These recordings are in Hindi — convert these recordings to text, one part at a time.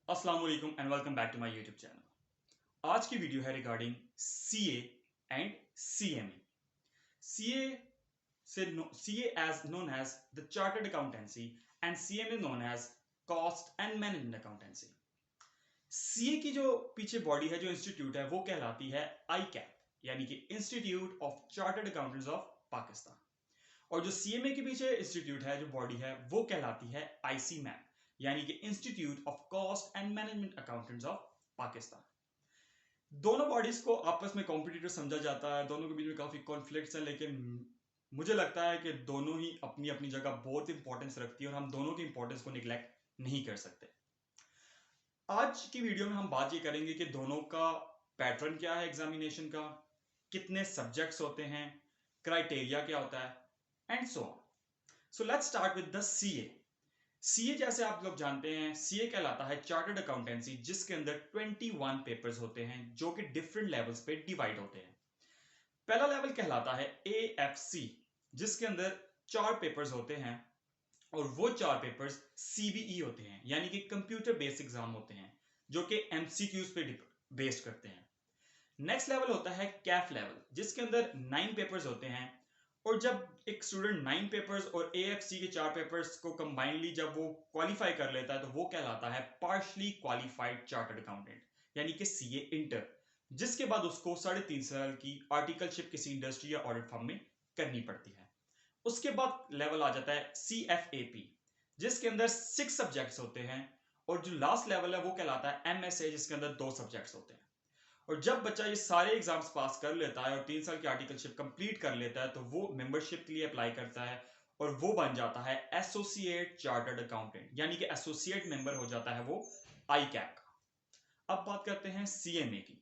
अस्सलाम वालेकुम and welcome back to my YouTube channel. आज की वीडियो है regarding CA and CMA. CA CA as known as the chartered accountancy and CMA known as cost and management accountancy. CA की जो पीछे बॉडी है, जो इंस्टीट्यूट है, वो कहलाती है आई कैप यानी कि institute of chartered accountants of Pakistan. और जो सीएमए के पीछे इंस्टीट्यूट है, जो बॉडी है, वो कहलाती है आईसी मैप यानी कि institute of cost and management accountants of Pakistan. दोनों बॉडीज को आपस में कॉम्पिटिटर समझा जाता है, दोनों के बीच में काफी कॉन्फ्लिक्ट्स हैं, लेकिन मुझे लगता है कि दोनों ही अपनी अपनी जगह बहुत इंपॉर्टेंस रखती है और हम दोनों की इंपॉर्टेंस को निग्लेक्ट नहीं कर सकते। आज की वीडियो में हम बात ये करेंगे कि दोनों का पैटर्न क्या है एग्जामिनेशन का, कितने सब्जेक्ट्स होते हैं, क्राइटेरिया क्या होता है and so on. So let's start with the CA. CA जैसे आप लोग जानते हैं, सीए कहलाता है चार्टर्ड अकाउंटेंसी, जिसके अंदर 21 पेपर्स होते हैं जो कि डिफरेंट लेवल्स पे डिवाइड होते हैं। पहला लेवल कहलाता है एएफसी, जिसके अंदर 4 पेपर्स होते हैं और वो 4 पेपर्स सीबीई होते हैं यानी कि कंप्यूटर बेस्ड एग्जाम होते हैं जो कि एमसीक्यूज पे बेस्ड करते हैं। नेक्स्ट लेवल होता है कैफ लेवल, जिसके अंदर 9 पेपर्स होते हैं और जब एक स्टूडेंट 9 पेपर्स और एएफसी के 4 पेपर्स को कंबाइनली जब वो क्वालिफाई कर लेता है तो वो कहलाता है पार्शली क्वालिफाइड चार्टर्ड अकाउंटेंट यानी कि सीए इंटर, जिसके बाद उसको 3.5 साल की आर्टिकलशिप किसी इंडस्ट्री या ऑडिट फर्म में करनी पड़ती है। उसके बाद लेवल आ जाता है सीएफएपी, जिसके अंदर 6 सब्जेक्ट्स होते हैं और जो लास्ट लेवल है वो कहलाता है एमएसए, जिसके अंदर 2 सब्जेक्ट्स होते हैं। और जब बच्चा ये सारे एग्जाम्स पास कर लेता है और 3 साल की आर्टिकलशिप कंप्लीट कर लेता है तो वो मेंबरशिप के लिए अप्लाई करता है और वो बन जाता है एसोसिएट चार्टर्ड अकाउंटेंट यानी कि एसोसिएट मेंबर हो जाता है वो आई कैप का। अब बात करते हैं सीएमए की।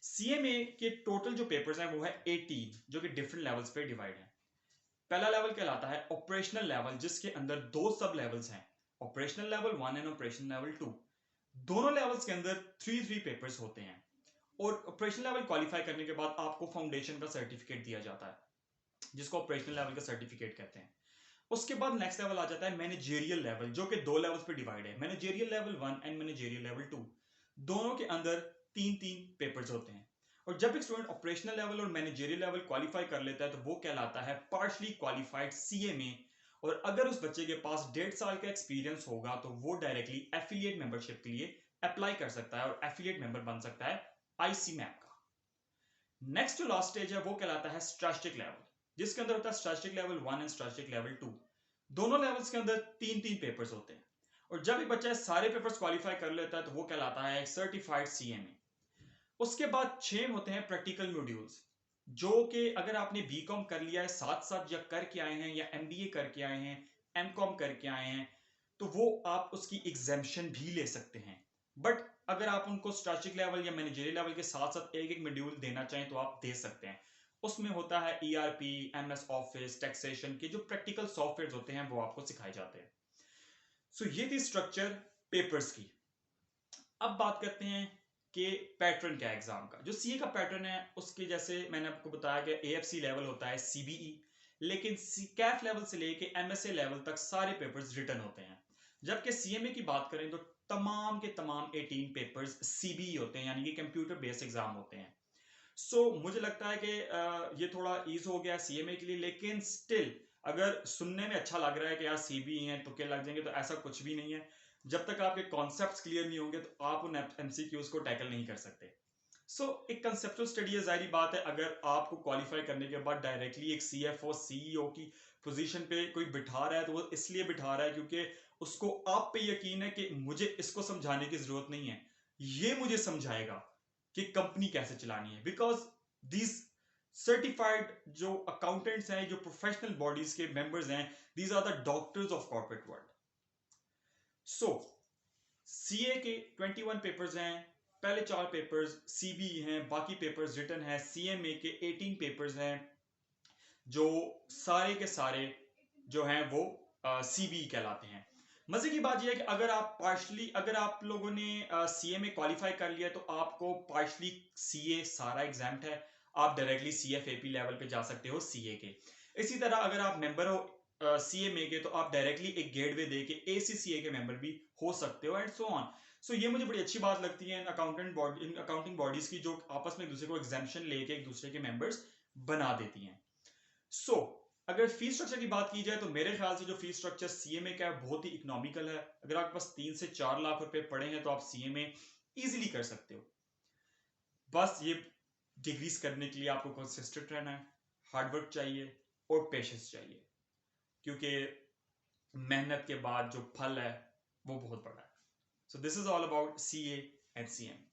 सीएमए के टोटल जो पेपर्स हैं वो है 18, जो कि डिफरेंट लेवल्स पे डिवाइड है। पहला लेवल कहलाता है ऑपरेशनल लेवल, जिसके अंदर 2 सब लेवल्स हैं, operational level 1 and operational level 2। दोनों लेवल्स के अंदर 3 पेपर्स होते हैं और ऑपरेशनल लेवल क्वालिफाई करने के बाद आपको फाउंडेशन का सर्टिफिकेट दिया जाता है, जिसको ऑपरेशनल लेवल का सर्टिफिकेट कहते हैं। उसके बाद नेक्स्ट लेवल आ जाता है मैनेजेरियल लेवल, जो कि 2 लेवल्स पे डिवाइड है, managerial level 1 and managerial level 2। दोनों के अंदर 3 पेपर्स होते हैं और जब एक स्टूडेंट ऑपरेशनल लेवल और मैनेजेरियल लेवल क्वालिफाई कर लेता है तो वो कहलाता है पार्शली क्वालिफाइड सीएमए। और अगर उस बच्चे के पास 1.5 साल का एक्सपीरियंस होगा तो वो डायरेक्टली एफिलिएट मेंबरशिप के लिए अप्लाई कर सकता है और एफिलिएट मेंबर बन सकता है आईसी मैप का। नेक्स्ट जो लास्ट स्टेज है वो कहलाता है स्ट्रैटेजिक लेवल, जिसके अंदर होता है strategic level 1 and strategic level 2। दोनों लेवल्स के अंदर 3 पेपर्स होते हैं और जब एक बच्चा सारे पेपर्स क्वालिफाई कर लेता है तो वो कहलाता है एक सर्टिफाइड सीएमए। उसके बाद 6 होते हैं प्रैक्टिकल मॉड्यूल्स, जो कि अगर आपने बीकॉम कर लिया है साथ साथ या करके आए हैं या एमबीए करके आए हैं, एमकॉम करके आए हैं, तो वो आप उसकी एग्जेम्पशन भी ले सकते हैं। बट अगर आप उनको स्ट्रैटेजिक लेवल या मैनेजरियल लेवल के साथ साथ एक एक मॉड्यूल देना चाहें तो आप दे सकते हैं। उसमें होता है ईआरपी, एमएस ऑफिस, टैक्सेशन के जो प्रैक्टिकल सॉफ्टवेयर होते हैं वो आपको सिखाए जाते हैं। सो ये थी स्ट्रक्चर पेपर्स की। अब बात करते हैं कि पैटर्न क्या है एग्जाम का। जो सीए का पैटर्न है उसके जैसे मैंने आपको बताया कि एएफसी लेवल होता है सीबीई, लेकिन कैफ लेवल से लेके एमएसए लेवल तक सारे पेपर्स रिटन होते हैं। जबकि सीएमए की बात करें तो तमाम के तमाम 18 पेपर्स सीबीई होते हैं यानी कि कंप्यूटर बेस्ड एग्जाम होते हैं। मुझे लगता है कि ये थोड़ा ईज हो गया सीएमए के लिए, लेकिन स्टिल अगर सुनने में अच्छा लग रहा है कि यार सीबीई हैं तुक्के लग जाएंगे, तो ऐसा कुछ भी नहीं है। जब तक आपके कॉन्सेप्ट्स क्लियर नहीं होंगे तो आप उन एमसीक्यूज को टैकल नहीं कर सकते। एक कंसेप्चुअल स्टडी है, जाहिर बात है अगर आपको क्वालिफाई करने के बाद डायरेक्टली एक सीएफओ सीईओ की पोजीशन पे कोई बिठा रहा है तो वो इसलिए बिठा रहा है क्योंकि उसको आप पे यकीन है कि मुझे इसको समझाने की जरूरत नहीं है, ये मुझे समझाएगा कि कंपनी कैसे चलानी है। बिकॉज दीज सर्टिफाइड जो अकाउंटेंट्स हैं, जो प्रोफेशनल बॉडीज के मेंबर्स हैं, these are the doctors of corporate world. CA के 21 पेपर्स हैं, पहले 4 पेपर्स सीबीई हैं, बाकी पेपर्स रिटन है। सीएमए के 18 पेपर्स हैं जो सारे के सारे जो हैं वो सीबीई कहलाते हैं। मजे की बात यह है कि अगर आप लोगों ने सीए में क्वालिफाई कर लिया तो आपको पार्शली सीए सारा एग्जाम्प्ट है, आप डायरेक्टली सीएफएपी लेवल पे जा सकते हो सीए के। इसी तरह अगर आप मेंबर हो सीए में के तो आप डायरेक्टली एक गेटवे दे के एसीसीए के मेंबर भी हो सकते हो एंड सो ऑन। सो ये मुझे बड़ी अच्छी बात लगती है इन अकाउंटिंग बॉडीज की, जो आपस में एक दूसरे को एग्जाम्पशन लेके एक दूसरे के मेंबर्स बना देती हैं। सो अगर फीस स्ट्रक्चर की बात की जाए तो मेरे ख्याल से जो फीस स्ट्रक्चर सीएमए का है बहुत ही इकोनॉमिकल है। अगर आपके पास 3 से 4 लाख रुपए पड़े हैं तो आप सीएमए इजीली कर सकते हो। बस ये डिग्रीज करने के लिए आपको कंसिस्टेंट रहना है, हार्डवर्क चाहिए और पेशेंस चाहिए, क्योंकि मेहनत के बाद जो फल है वो बहुत बड़ा है। So this is all about CA and CM.